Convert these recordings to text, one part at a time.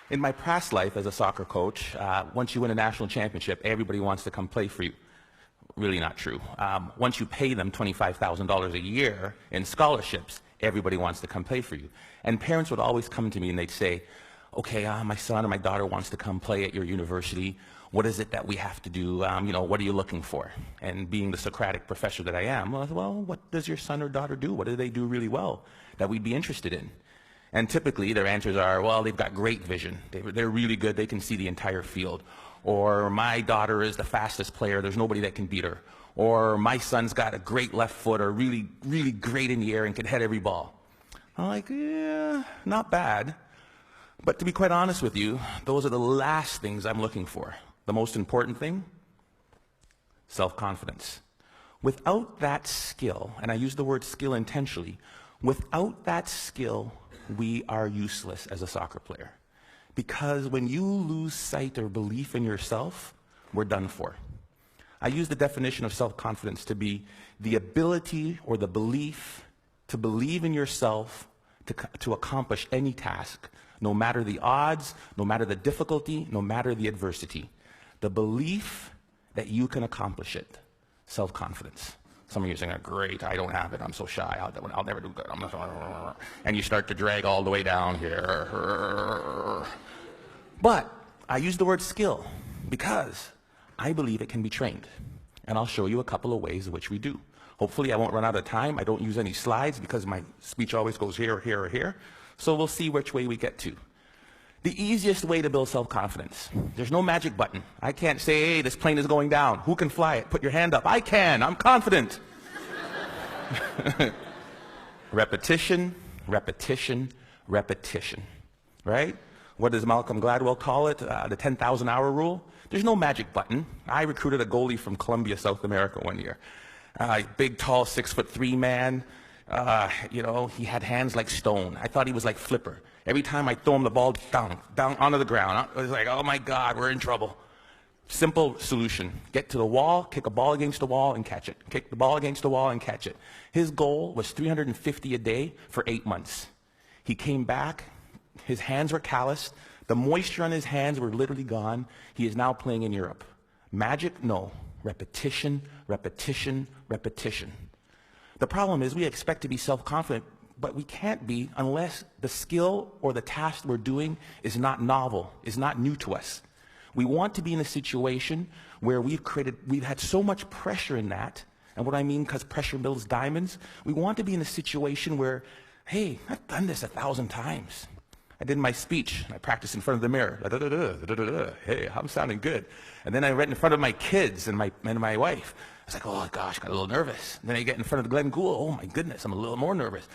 In my past life as a soccer coach, once you win a national championship, everybody wants to come play for you. Really not true. Once you pay them $25,000 a year in scholarships, everybody wants to come play for you. And parents would always come to me and they'd say, okay, my son or my daughter wants to come play at your university. What is it that we have to do? What are you looking for? And being the Socratic professor that I am, well, what does your son or daughter do? What do they do really well that we'd be interested in? And typically their answers are, well, they've got great vision. They're really good. They can see the entire field. Or my daughter is the fastest player. There's nobody that can beat her. Or my son's got a great left foot, or really, really great in the air and can head every ball. I'm like, yeah, not bad. But to be quite honest with you, those are the last things I'm looking for. The most important thing, self-confidence. Without that skill, and I use the word skill intentionally, without that skill, we are useless as a soccer player. Because when you lose sight or belief in yourself, we're done for. I use the definition of self-confidence to be the ability or the belief to believe in yourself to accomplish any task, no matter the odds, no matter the difficulty, no matter the adversity. The belief that you can accomplish it. Self-confidence. Some of you are saying, great, I don't have it, I'm so shy, I'll never do good. And you start to drag all the way down here. But I use the word skill because I believe it can be trained. And I'll show you a couple of ways in which we do. Hopefully I won't run out of time. I don't use any slides because my speech always goes here, here, or here. So we'll see which way we get to. The easiest way to build self-confidence. There's no magic button. I can't say, hey, this plane is going down. Who can fly it? Put your hand up. I can. I'm confident. Repetition, repetition, repetition. Right? What does Malcolm Gladwell call it? The 10,000-hour rule? There's no magic button. I recruited a goalie from Colombia, South America one year. Big, tall, 6'3" man. He had hands like stone. I thought he was like Flipper. Every time I throw him the ball, down onto the ground. I was like, oh my God, we're in trouble. Simple solution. Get to the wall, kick a ball against the wall and catch it. Kick the ball against the wall and catch it. His goal was 350 a day for 8 months. He came back, his hands were calloused, the moisture on his hands were literally gone. He is now playing in Europe. Magic? No. Repetition, repetition, repetition. The problem is we expect to be self-confident, but we can't be unless the skill or the task we're doing is not novel, is not new to us. We want to be in a situation where we've had so much pressure in that, and what I mean because pressure builds diamonds, we want to be in a situation where, hey, I've done this 1,000 times. I did my speech, I practiced in front of the mirror, hey, I'm sounding good. And then I read in front of my kids and my wife. I was like, oh gosh, got a little nervous. And then I get in front of Glenn Gould, oh my goodness, I'm a little more nervous.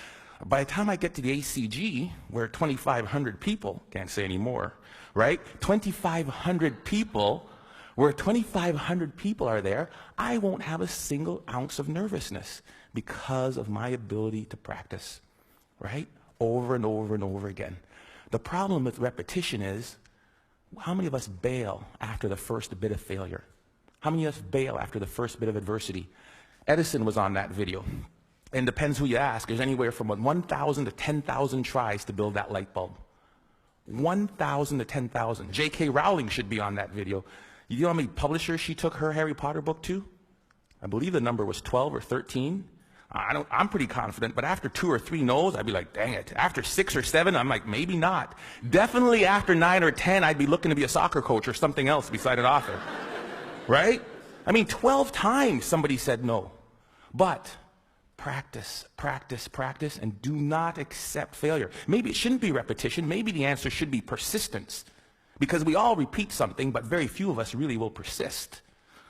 By the time I get to the ACG, where 2,500 people, can't say any more, right? 2,500 people, where 2,500 people are there, I won't have a single ounce of nervousness because of my ability to practice, right? Over and over and over again. The problem with repetition is, how many of us bail after the first bit of failure? How many of us bail after the first bit of adversity? Edison was on that video. And depends who you ask, there's anywhere from 1,000 to 10,000 tries to build that light bulb. 1,000 to 10,000. J.K. Rowling should be on that video. You know how many publishers she took her Harry Potter book to? I believe the number was 12 or 13. I'm pretty confident, but after 2 or 3 no's, I'd be like, dang it. After 6 or 7, I'm like, maybe not. Definitely after 9 or 10, I'd be looking to be a soccer coach or something else beside an author. Right? I mean, 12 times somebody said no. But practice, practice, practice, and do not accept failure. Maybe it shouldn't be repetition. Maybe the answer should be persistence. Because we all repeat something, but very few of us really will persist.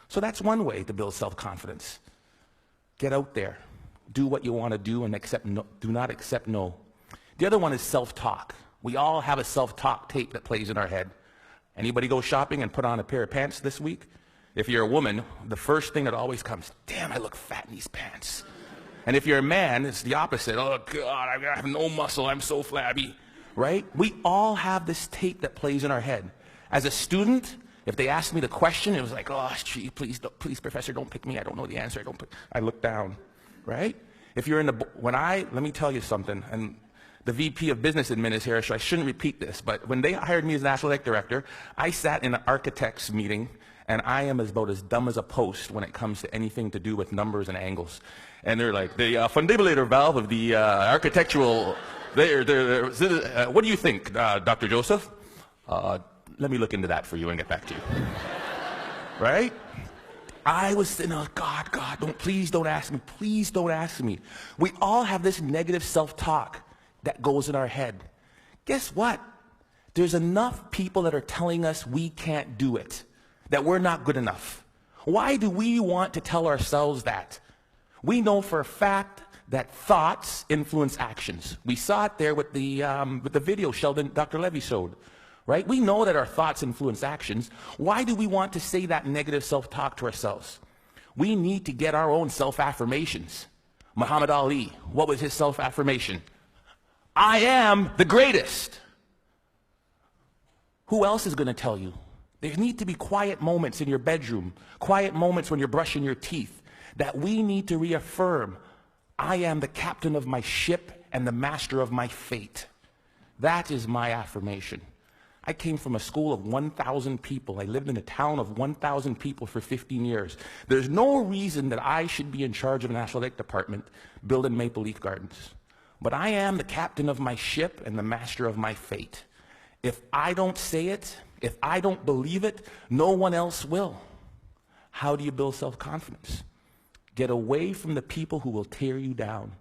So that's one way to build self-confidence. Get out there. Do what you want to do and accept no, do not accept no. The other one is self-talk. We all have a self-talk tape that plays in our head. Anybody go shopping and put on a pair of pants this week? If you're a woman, the first thing that always comes, damn, I look fat in these pants. And if you're a man, it's the opposite. Oh, God, I have no muscle. I'm so flabby. Right? We all have this tape that plays in our head. As a student, if they asked me the question, it was like, oh, gee, please, professor, don't pick me. I don't know the answer. I look down. Right? If you're in the, let me tell you something, and the VP of Business Admin is here, so I shouldn't repeat this, but when they hired me as National Athletic Director, I sat in an architect's meeting, and I am about as dumb as a post when it comes to anything to do with numbers and angles. And they're like, the fundibulator valve of the architectural, what do you think, Dr. Joseph? Let me look into that for you and get back to you. Right? I was saying, oh, God, please don't ask me. Please don't ask me. We all have this negative self-talk that goes in our head. Guess what? There's enough people that are telling us we can't do it, that we're not good enough. Why do we want to tell ourselves that? We know for a fact that thoughts influence actions. We saw it there with the video Dr. Levy showed. Right? We know that our thoughts influence actions. Why do we want to say that negative self-talk to ourselves? We need to get our own self-affirmations. Muhammad Ali, what was his self-affirmation? I am the greatest. Who else is going to tell you? There need to be quiet moments in your bedroom, quiet moments when you're brushing your teeth, that we need to reaffirm, I am the captain of my ship and the master of my fate. That is my affirmation. I came from a school of 1,000 people. I lived in a town of 1,000 people for 15 years. There's no reason that I should be in charge of an athletic department building Maple Leaf Gardens. But I am the captain of my ship and the master of my fate. If I don't say it, if I don't believe it, no one else will. How do you build self-confidence? Get away from the people who will tear you down.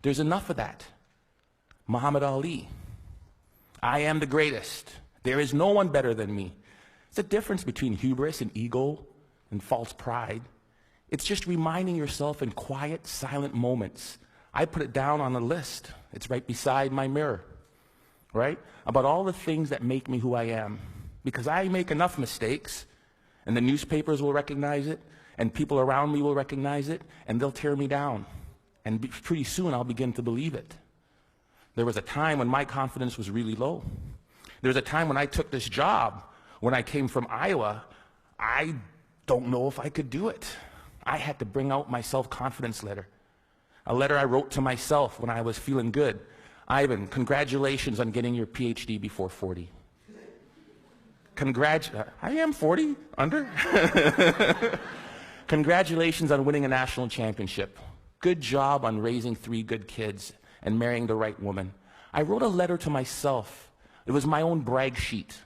There's enough of that. Muhammad Ali, I am the greatest. There is no one better than me. It's a difference between hubris and ego and false pride. It's just reminding yourself in quiet, silent moments. I put it down on a list. It's right beside my mirror, right? About all the things that make me who I am. Because I make enough mistakes, and the newspapers will recognize it, and people around me will recognize it, and they'll tear me down. And pretty soon I'll begin to believe it. There was a time when my confidence was really low. There was a time when I took this job, when I came from Iowa, I don't know if I could do it. I had to bring out my self-confidence letter. A letter I wrote to myself when I was feeling good. Ivan, congratulations on getting your PhD before 40. I am 40, under. Congratulations on winning a national championship. Good job on raising 3 good kids and marrying the right woman. I wrote a letter to myself. It was my own brag sheet,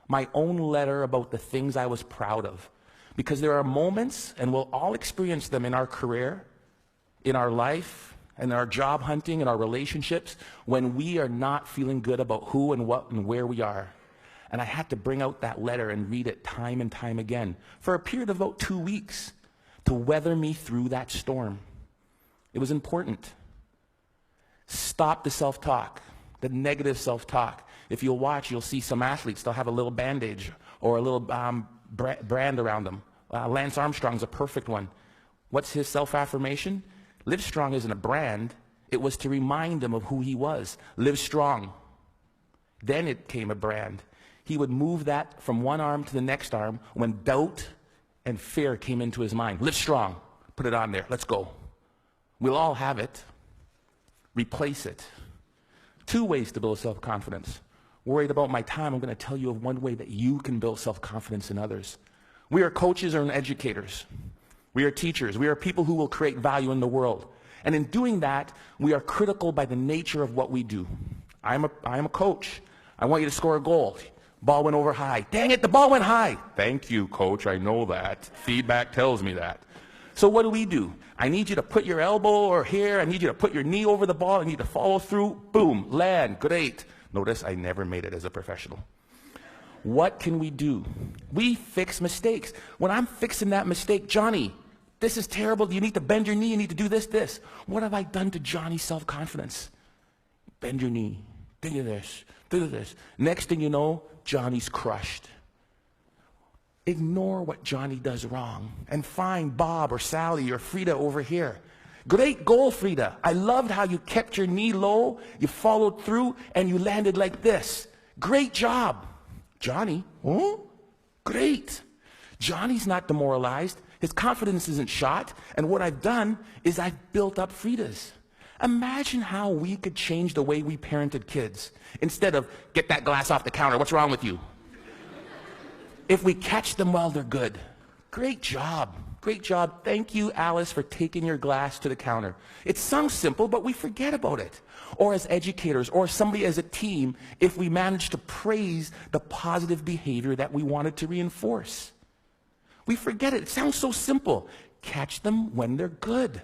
my own letter about the things I was proud of. Because there are moments, and we'll all experience them in our career, in our life, in our job hunting, in our relationships, when we are not feeling good about who and what and where we are. And I had to bring out that letter and read it time and time again for a period of about 2 weeks to weather me through that storm. It was important. Stop the self-talk, the negative self-talk. If you'll watch, you'll see some athletes, they'll have a little bandage or a little brand around them. Lance Armstrong's a perfect one. What's his self-affirmation? Live Strong isn't a brand. It was to remind him of who he was. Live strong. Then it came a brand. He would move that from one arm to the next arm when doubt and fear came into his mind. Live strong. Put it on there. Let's go. We'll all have it. Replace it. 2 ways to build self-confidence. Worried about my time, I'm going to tell you of one way that you can build self-confidence in others. We are coaches and educators. We are teachers. We are people who will create value in the world. And in doing that, we are critical by the nature of what we do. I am a coach. I want you to score a goal. Ball went over high. Dang it, the ball went high. Thank you, coach. I know that. Feedback tells me that. So what do? I need you to put your elbow or here. I need you to put your knee over the ball. I need to follow through. Boom, land, great. Notice I never made it as a professional. What can we do? We fix mistakes. When I'm fixing that mistake, Johnny, this is terrible. You need to bend your knee. You need to do this. What have I done to Johnny's self-confidence? Bend your knee. Do this. Next thing you know, Johnny's crushed. Ignore what Johnny does wrong and find Bob or Sally or Frida over here. Great goal, Frida. I loved how you kept your knee low, you followed through, and you landed like this. Great job. Johnny, oh, great. Johnny's not demoralized. His confidence isn't shot. And what I've done is I've built up Frida's. Imagine how we could change the way we parented kids. Instead of, get that glass off the counter, what's wrong with you? If we catch them while they're good. Great job. Great job. Thank you, Alice, for taking your glass to the counter. It sounds simple, but we forget about it. Or as educators, or somebody as a team, if we manage to praise the positive behavior that we wanted to reinforce. We forget it. It sounds so simple. Catch them when they're good.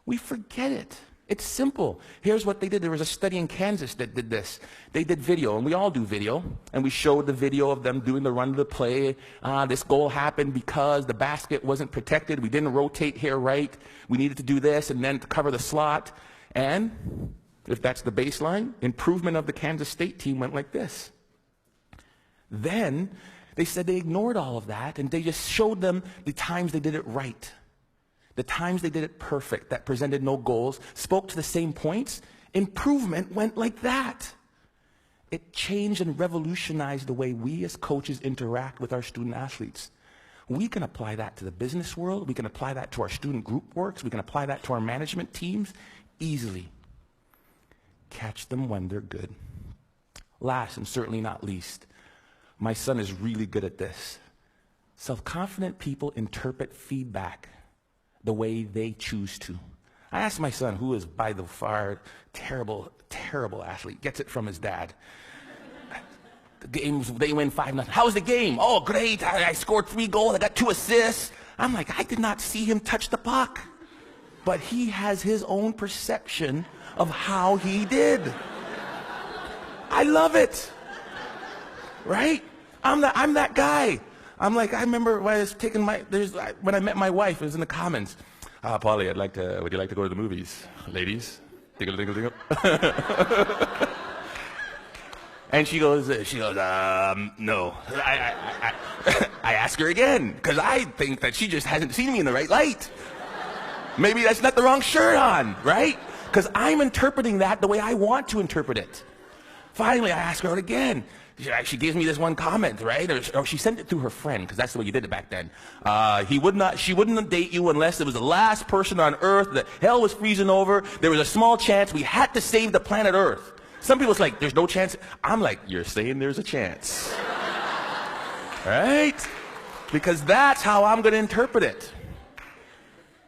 We forget it. It's simple. Here's what they did. There was a study in Kansas that did this. They did video, and we all do video, and we showed the video of them doing the run of the play. This goal happened because the basket wasn't protected. We didn't rotate here right. We needed to do this, and then to cover the slot. And if that's the baseline, improvement of the Kansas State team went like this. Then they said they ignored all of that, and they just showed them the times they did it right. The times they did it perfect, that presented no goals, spoke to the same points. Improvement went like that. It changed and revolutionized the way we as coaches interact with our student athletes. We can apply that to the business world. We can apply that to our student group works. We can apply that to our management teams easily. Catch them when they're good. Last and certainly not least, my son is really good at this. Self-confident people interpret feedback the way they choose to. I asked my son, who is by the far terrible, terrible athlete, gets it from his dad. The games, they win 5-0. How was the game? Oh, great. I scored 3 goals. I got 2 assists. I'm like, I did not see him touch the puck. But he has his own perception of how he did. I love it. Right? I'm that guy. I'm like, I remember when I was taking when I met my wife, it was in the Commons. Polly, would you like to go to the movies? Ladies? Dingle, dingle, dingle. And she goes, no. I ask her again, because I think that she just hasn't seen me in the right light. Maybe that's not the wrong shirt on, right? Because I'm interpreting that the way I want to interpret it. Finally, I ask her out again. She gives me this one comment, right? Or she sent it through her friend, because that's the way you did it back then. She wouldn't date you unless it was the last person on Earth, that hell was freezing over, there was a small chance we had to save the planet Earth. Some people's like, there's no chance. I'm like, you're saying there's a chance. Right? Because that's how I'm going to interpret it.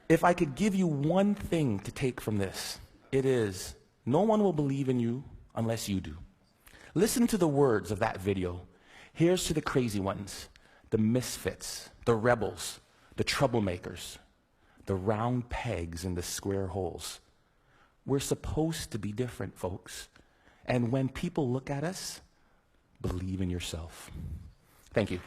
If I could give you one thing to take from this, it is, no one will believe in you unless you do. Listen to the words of that video. Here's to the crazy ones, the misfits, the rebels, the troublemakers, the round pegs in the square holes. We're supposed to be different, folks. And when people look at us, believe in yourself. Thank you.